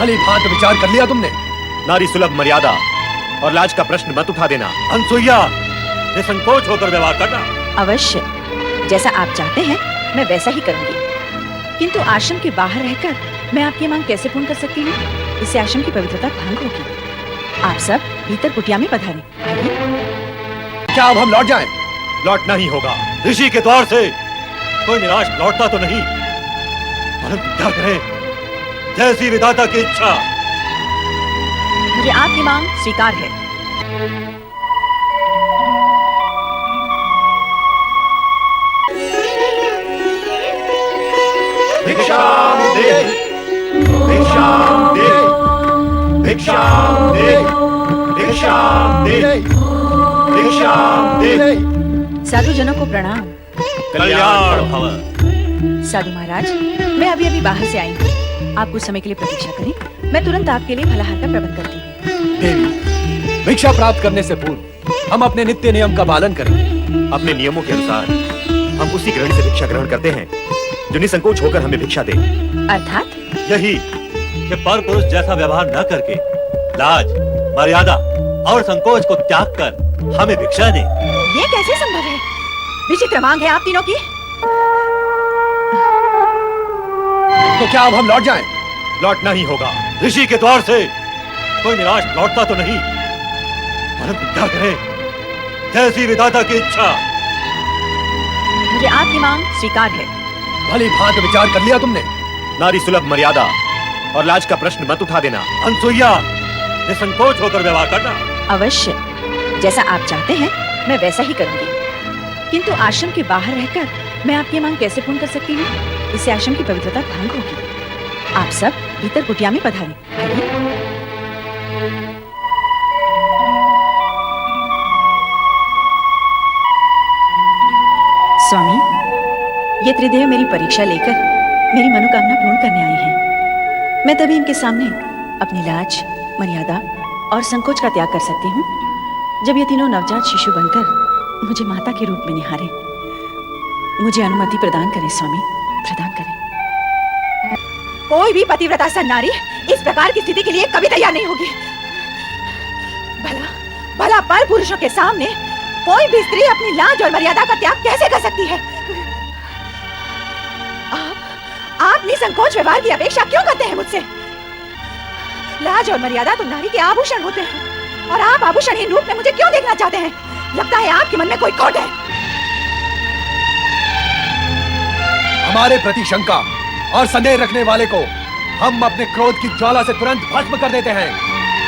भली भांति विचार कर लिया तुमने? नारी सुलभ मर्यादा और लाज का प्रश्न मत उठा देना। अनसुईया, निसंकोच होकर व्यवहार करना। अवश्य, जैसा आप चाहते हैं मैं वैसा ही करूंगी। किंतु आश्रम के बाहर रहकर मैं आपकी मांग कैसे पूर्ण कर सकती हूँ? इससे आश्रम की पवित्रता भंग होगी। आप सब भीतर कुटिया में पधारें। क्या अब हम लौट जाएं? लौटना ही होगा। ऋषि के द्वार से कोई निराश लौटता तो नहीं, परंतु क्या करें, जैसी विधाता की इच्छा। मुझे आपकी मांग स्वीकार है। भिक्षाम दे, भिक्षाम दे, भिक्षाम दे, भिक्षाम दे, भिक्षाम दे। साधु जनों को प्रणाम। कल्याण भव। साधु महाराज, मैं अभी अभी बाहर से आई हूँ। आप कुछ समय के लिए प्रतीक्षा करें, मैं तुरंत आपके लिए फलाहार का प्रबंध करती हूँ। देवी, भिक्षा प्राप्त करने से पूर्व हम अपने नित्य नियम का पालन करेंगे। अपने नियमों के अनुसार हम उसी गृहिणी से भिक्षा ग्रहण करते हैं जो निसंकोच होकर हमें भिक्षा दे। अर्थात यही कि पर पुरुष जैसा व्यवहार न करके लाज, मर्यादा और संकोच को त्याग कर हमें भिक्षा दे। ये कैसे संभव है? विचित्र मांग है आप तीनों की। तो क्या अब हम लौट जाएं? लौटना ही होगा। ऋषि के द्वार से कोई निराश लौटता तो नहीं, परंतु क्या करें, जैसी विधाता की इच्छा। मुझे आपकी मांग स्वीकार है। भली भांति विचार कर लिया तुमने? नारी सुलभ मर्यादा और लाज का प्रश्न मत उठा देना। अनसुईया, निसंकोच होकर व्यवहार करना। अवश्य, जैसा आप चाहते हैं मैं वैसा ही करूंगी। किंतु आश्रम के बाहर रहकर मैं आपकी मांग कैसे पूर्ण कर सकती हूँ? इससे आश्रम की पवित्रता भंग होगी। आप सब भीतर कुटिया में पधारें। स्वामी, ये त्रिदेव मेरी परीक्षा लेकर मेरी मनोकामना पूर्ण करने आए हैं। मैं तभी इनके सामने अपनी लाज, मर्यादा और संकोच का त्याग कर सकती हूँ जब ये तीनों नवजात शिशु बनकर मुझे माता के रूप में निहारे। मुझे अनुमति प्रदान करें स्वामी, प्रदान करें। कोई भी पतिव्रता सन नारी इस प्रकार की स्थिति के लिए कभी तैयार नहीं होगी। भला भला पर पुरुषों के सामने कोई भी स्त्री अपनी लाज और मर्यादा का त्याग कैसे कर सकती है? आप निसंकोच व्यवहार की अपेक्षा क्यों करते हैं मुझसे? लाज और मर्यादा तो नारी के आभूषण होते हैं, और आप आभूषणहीन रूप में मुझे क्यों देखना चाहते हैं? लगता है आपके मन में कोई खोट है। हमारे प्रति शंका और संदेह रखने वाले को हम अपने क्रोध की ज्वाला से तुरंत भस्म कर देते हैं।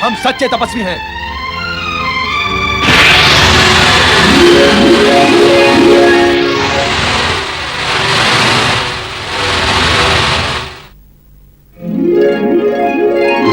हम सच्चे तपस्वी हैं।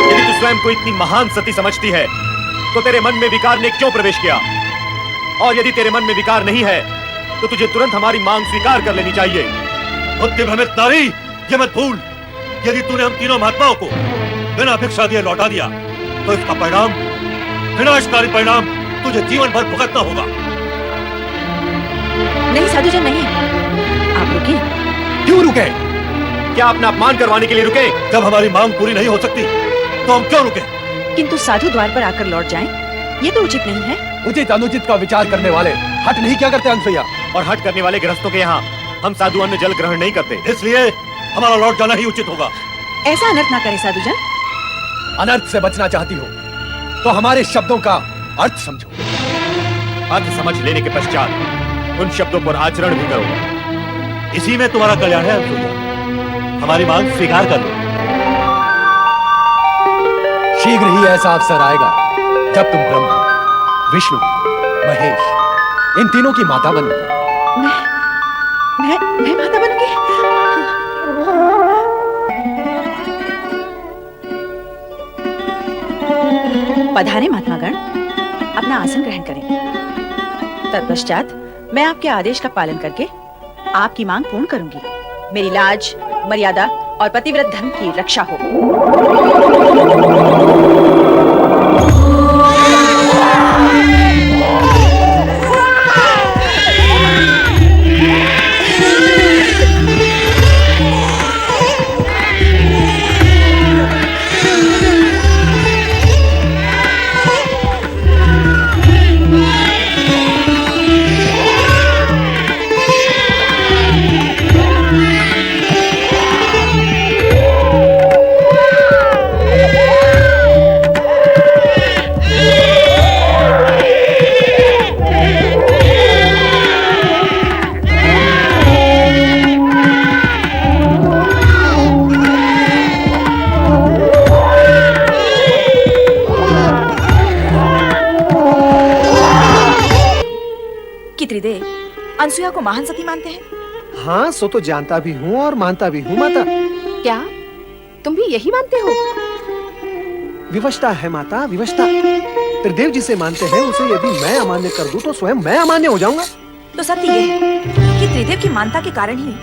यदि तू स्वयं को इतनी महान सती समझती है तो तेरे मन में विकार ने क्यों प्रवेश किया? और यदि तेरे मन में विकार नहीं है तो तुझे तुरंत हमारी मांग स्वीकार कर लेनी चाहिए। बुद्धि भ्रमित नारी, ये मत भूल, यदि तूने हम तीनों महात्माओं को बिना भिक्षा दिए लौटा दिया तो इसका परिणाम, विनाशकारी परिणाम तुझे जीवन भर भुगतना होगा। नहीं साधुजन, नहीं, आप रुके। क्यों रुके? क्या अपना अपमान करवाने के लिए रुके? जब हमारी मांग पूरी नहीं हो सकती तो हम क्यों रुके? किंतु साधु द्वार पर आकर लौट जाएं, ये तो उचित नहीं है। उचित अनुचित का विचार करने वाले हट नहीं क्या करते अनसुईया? और हट करने वाले गृहस्थों के यहाँ हम साधु अन्न जल ग्रहण नहीं करते, इसलिए हमारा लौट जाना ही उचित होगा। ऐसा अनर्थ ना करे साधुजन। अनर्थ से बचना चाहती हो तो हमारे शब्दों का अर्थ समझो। अर्थ समझ लेने के पश्चात उन शब्दों पर आचरण भी करो। इसी में तुम्हारा कल्याण है अनसुईया। हमारी मांग स्वीकार कर लो। शीघ्र ही ऐसा अवसर आएगा जब तुम ब्रह्मा, विष्णु, महेश इन तीनों की माता बनोगी। मैं माता बनूंगी? पधारे महात्मागण, अपना आसन ग्रहण करें। तत्पश्चात मैं आपके आदेश का पालन करके आपकी मांग पूर्ण करूंगी। मेरी लाज, मर्यादा और पतिव्रत धर्म की रक्षा हो। अनसुया को महान सती मानते हैं? हाँ, सो तो जानता भी हूँ और मानता भी हूँ माता। क्या तुम भी यही मानते हो? विवशता है माता, विवशता। त्रिदेव जिसे मानते हैं उसे यदि मैं अमान्य कर दूं तो स्वयं मैं अमान्य हो जाऊंगा। तो सत्य यह है कि त्रिदेव की मानता के कारण ही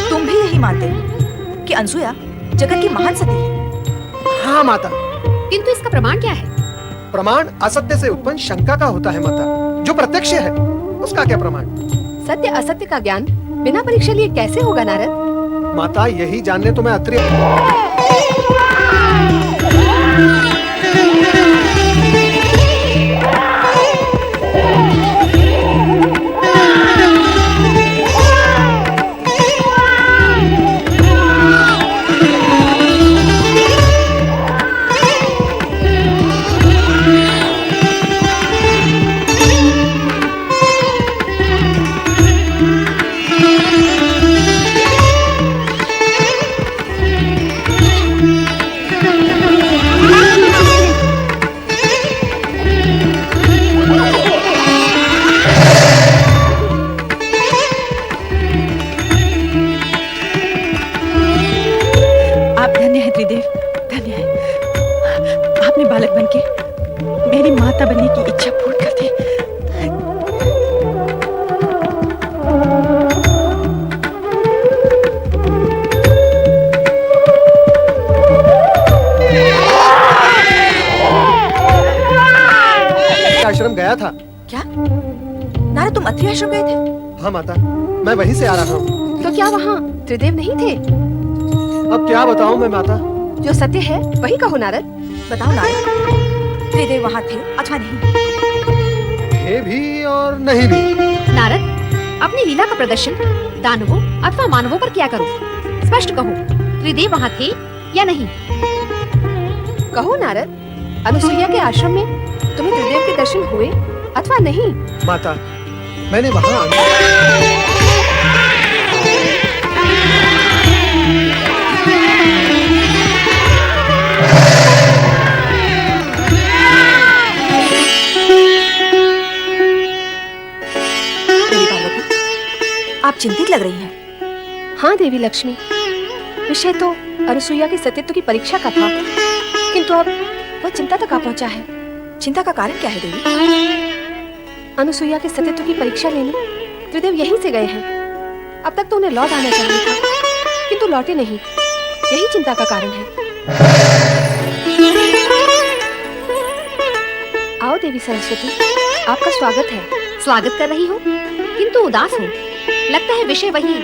तुम भी यही मानते हो कि अनसुया जगत की महान सती है। हाँ माता। किंतु इसका प्रमाण क्या है? प्रमाण असत्य से उत्पन्न शंका का होता है माता, जो प्रत्यक्ष है उसका क्या प्रमाण? सत्य असत्य का ज्ञान बिना परीक्षा लिए कैसे होगा नारद? माता यही जानने तो मैं अत्रि। बालक बनके मेरी माता बनने की इच्छा पूर्ण कर दी। आश्रम गया था। क्या नारद, तुम अत्रि आश्रम गए थे? हाँ माता, मैं वहीं से आ रहा हूँ। तो क्या वहाँ त्रिदेव नहीं थे? अब क्या बताऊँ मैं माता? जो सत्य है वही कहो नारद। बताओ नारद, त्रिदेव वहाँ थे अथवा नहीं? थे भी और नहीं भी। नारद, अपनी लीला का प्रदर्शन दानवों अथवा मानवों पर क्या करो, स्पष्ट कहो, त्रिदेव वहाँ थे या नहीं? कहो नारद, अनुसुईया के आश्रम में तुम्हें त्रिदेव के दर्शन हुए अथवा नहीं? माता, मैंने वहाँ आप चिंतित लग रही हैं। हाँ देवी लक्ष्मी, विषय तो अनुसुईया के सत्यत्व की परीक्षा का था, किंतु अब वह चिंता तक आ पहुंचा है। चिंता का कारण क्या है देवी? अनुसुईया के सत्यत्व की परीक्षा लेने त्रिदेव यहीं से गए हैं। अब तक तो उन्हें लौट आना चाहिए था, किंतु लौटे नहीं। यही चिंता का कारण है। आओ देवी सरस्वती, आपका स्वागत है। स्वागत कर रही हो, किंतु उदास हो। लगता है विषय वही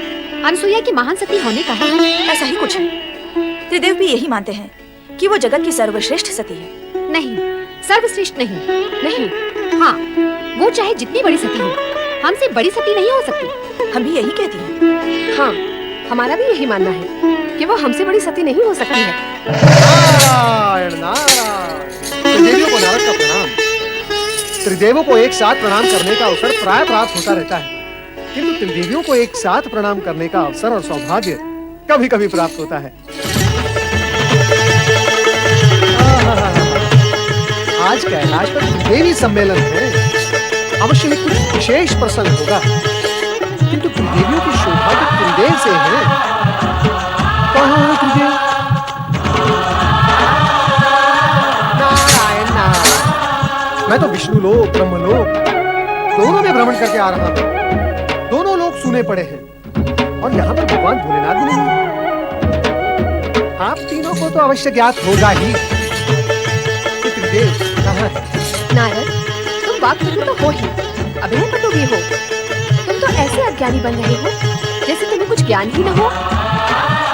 अनुसुईया की महान सती होने का है। ऐसा ही कुछ है। त्रिदेव भी यही मानते हैं कि वो जगत की सर्वश्रेष्ठ सती है। नहीं, सर्वश्रेष्ठ नहीं। नहीं, हाँ, वो चाहे जितनी बड़ी सती हो, हमसे बड़ी सती नहीं हो सकती। हम भी यही कहती हैं। हाँ, हमारा भी यही मानना है कि वो हमसे बड़ी सती नहीं हो सकती है। नारायण नारायण। त्रिदेवियों को नारद का प्रणाम। त्रिदेवों को एक साथ प्रणाम करने का अवसर प्राय प्राप्त होता रहता है, किंतु त्रिदेवियों को एक साथ प्रणाम करने का अवसर और सौभाग्य कभी कभी प्राप्त होता है। आज कैलाश पर त्रिदेवी सम्मेलन है। अवश्य ही कुछ विशेष प्रसंग होगा, किंतु त्रिदेवियों की शोभा तो त्रिदेव से है। कहाँ है त्रिदेव? नारायण नारायण। मैं तो विष्णु लोक ब्रह्म लोक दोनों में भ्रमण करके आ रहा हूँ। दोनों लोग सुने पड़े हैं और यहाँ पर भगवान भोलेनाथ भी नहीं। आप तीनों को तो अवश्य ज्ञात होगा ही कि त्रिदेव कहाँ है। नारद, तुम वाक्पटु तो हो ही, अभिनय पटु भी हो। तुम तो ऐसे अज्ञानी बन रहे हो जैसे तुम्हें कुछ ज्ञान ही न हो।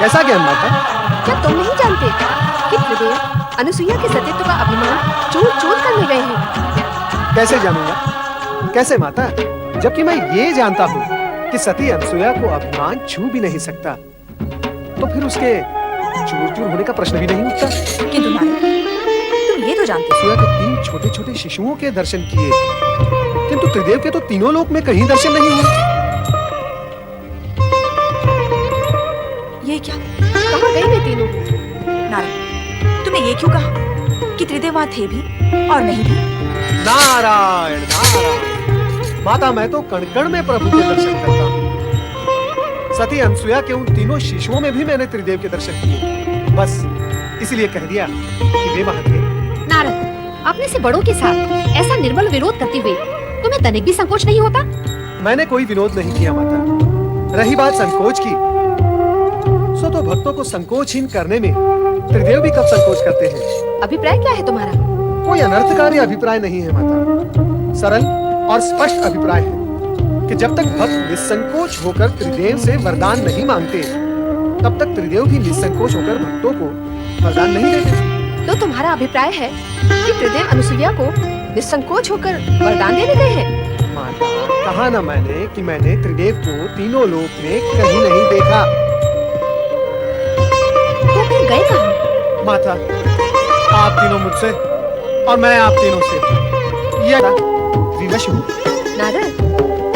कैसा ज्ञान माता? क्या तुम नहीं जानते कि त्रिदेव अनुसुईया के सत्यत्व का अभिमान चूर चूर करने गए हैं? कैसे जानूंगा? कैसे माता? जबकि मैं ये जानता हूँ कि सती अनुसुईया को अभिमान छू भी नहीं सकता, तो फिर उसके चूर चूर होने का प्रश्न भी नहीं उठता। किंतु नारद, तुम ये तो जानते हो अनुसुईया के 3 छोटे छोटे शिशुओं के दर्शन किए, किंतु त्रिदेव के तो तीनों लोक में कहीं दर्शन नहीं हुए। ये क्या? कहाँ गए वे तीनों? नारद, तुमने ये क्यों कहा कि त्रिदेव वहाँ थे भी और नहीं भी? नारायण नारायण। माता, मैं तो कण कण में प्रभु के दर्शन करता हूँ। सती अनसुया के उन तीनों शिशुओं में भी मैंने त्रिदेव के दर्शन किए। बस इसलिए कह दिया कि वे वहां थे। नारद, अपने से बड़ों के साथ ऐसा निर्बल विरोध करते हुए तुम्हें तनिक भी संकोच नहीं होता? मैंने कोई विनोद नहीं किया माता। रही बात संकोच की, सो तो भक्तों को संकोचहीन करने में त्रिदेव भी कब संकोच करते हैं। अभिप्राय क्या है तुम्हारा? कोई अनर्थकारी अभिप्राय नहीं है माता। सरल और स्पष्ट अभिप्राय है कि जब तक भक्त निसंकोच होकर त्रिदेव से वरदान नहीं मांगते, तब तक त्रिदेव भी निसंकोच होकर भक्तों को वरदान नहीं देते। तो तुम्हारा अभिप्राय है कि त्रिदेव अनुसुईया को निसंकोच होकर वरदान देने गए हैं? माता, कहा ना मैंने कि मैंने त्रिदेव को तीनों लोक में कहीं नहीं देखा। तो फिर गए कहाँ? माता, आप तीनों मुझसे और मैं आप तीनों से ये विवश हूँ। नारद,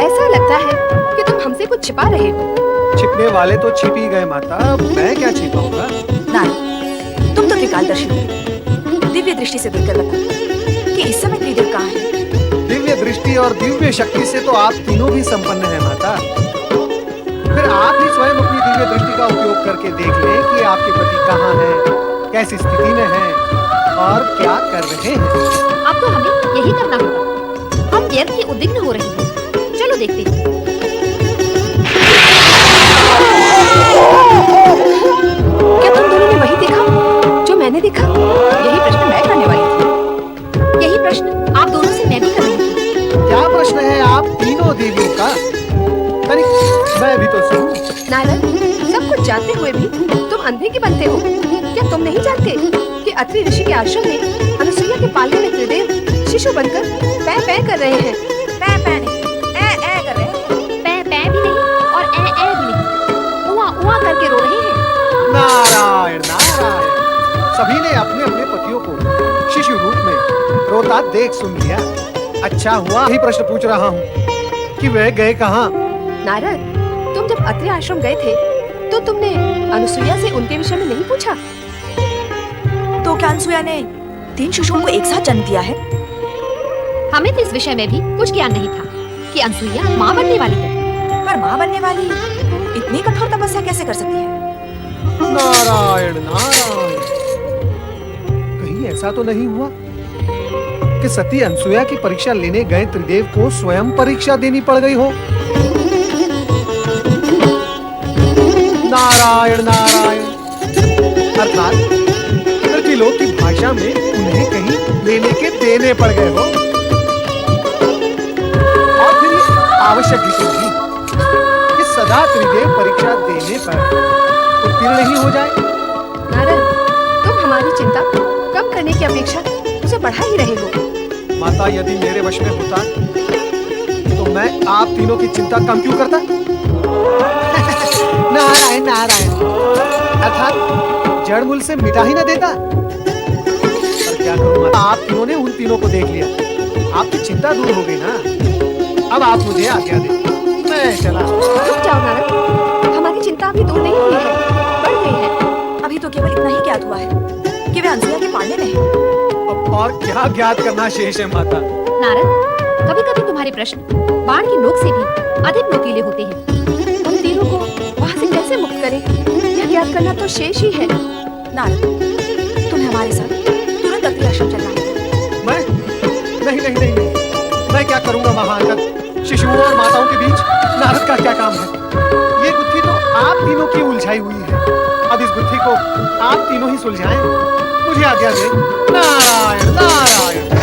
ऐसा लगता है कि तुम हमसे कुछ छिपा रहे हो। छिपने वाले तो छिप ही गए माता, मैं क्या छिपाऊंगा। नारद, तुम तो त्रिकालदर्शी हो। दिव्य दृष्टि से देखकर बता कि इस समय त्रिदेव कहाँ है। दिव्य दृष्टि और दिव्य शक्ति से तो आप तीनों भी संपन्न हैं माता। फिर आप ही स्वयं अपनी दिव्य दृष्टि का उपयोग करके देख लें कि आपके पति कहाँ हैं, कैसी स्थिति में हैं और क्या कर रहे हैं। अब तो हमें यही करना होगा। हम व्यर्थ ही उद्विग्न हो रहे हैं। चलो देखते हैं। क्या तुम दोनों ने वही देखा जो मैंने देखा? यही प्रश्न मैं करने वाली थी। यही प्रश्न आप दोनों से मैं भी कर रही थी। क्या प्रश्न है आप तीनों देवियों का? मैं भी तो सुनूं। नारद, सब कुछ जानते हुए भी तुम अंधे की बनते हो। क्या तुम नहीं जानते कि अत्रि ऋषि के आश्रम में अनुसुईया के पालने में त्रिदेव शिशु बनकर पै पै कर रहे हैं? पै पै नहीं, ए कर रहे हैं। पै पै भी नहीं और ए भी नहीं, उआ उआ करके रो रहे हैं। नारायण नारायण, सभी ने अपने अपने पतियों को शिशु रूप में रोता देख सुन लिया। अच्छा हुआ यही प्रश्न पूछ रहा हूँ कि वे गए कहाँ। नारद, तुम जब अत्रि आश्रम गए थे तो तुमने अनुसुईया से उनके विषय में नहीं पूछा? तो क्या अनसुईया ने 3 शिशुओं को एक साथ जन्म दिया है? हमें तो इस विषय में भी कुछ ज्ञान नहीं था कि अनसुईया माँ बनने वाली है। पर माँ बनने वाली इतनी कठोर तपस्या कैसे कर सकती है? नारायण नारायण, कहीं ऐसा तो नहीं हुआ कि सती अनसुईया की परीक्षा लेने गए त्रिदेव को स्वयं परीक्षा देनी पड़ गई हो? नारायण नारायण, अर्थात त्रिलोक की भाषा में उन्हें कहीं लेने के देने पड़ गए हो। और फिर ये आवश्यक भी तो थी कि सदा त्रिदेव परीक्षा देने पर उत्तीर्ण नहीं हो जाए। नारद, तुम हमारी चिंता कम करने की अपेक्षा उसे बढ़ा ही रहे हो। माता, यदि मेरे वश में होता तो मैं आप तीनों की चिंता कम क्यों करता। नारायण नारायण, अर्थात जड़ मूल से मिटा ही न देता। पर क्या करूं माता, आप तीनों ने उन तीनों को देख लिया, आपकी चिंता दूर हो गई ना। अब आप मुझे आज्ञा दें, मैं चला। रुक जाओ नारद, हमारी चिंता अभी दूर नहीं हुई है, बढ़ गई है। अभी तो केवल इतना ही ज्ञात हुआ है कि वे अनसुईया के पालने में हैं। अब और क्या ज्ञात करना शेष है माता। नारद, कभी कभी तुम्हारे प्रश्न बाण की नोक से भी अधिक नुकीले होते हैं। उन तीनों को वहाँ से कैसे मुक्त करें, यह ज्ञात करना तो शेष ही है। नारद, तुम्हें हमारे साथ तुरंत अत्रि आश्रम चलना है। मैं नहीं नहीं नहीं नहीं, मैं क्या करूंगा वहां आकर शिशुओं और माताओं के बीच? नारद का क्या काम है? ये गुत्थी तो आप तीनों की उलझाई हुई है। अब इस गुत्थी को आप तीनों ही सुलझाएं। मुझे आज्ञा दें। नारायण नारायण।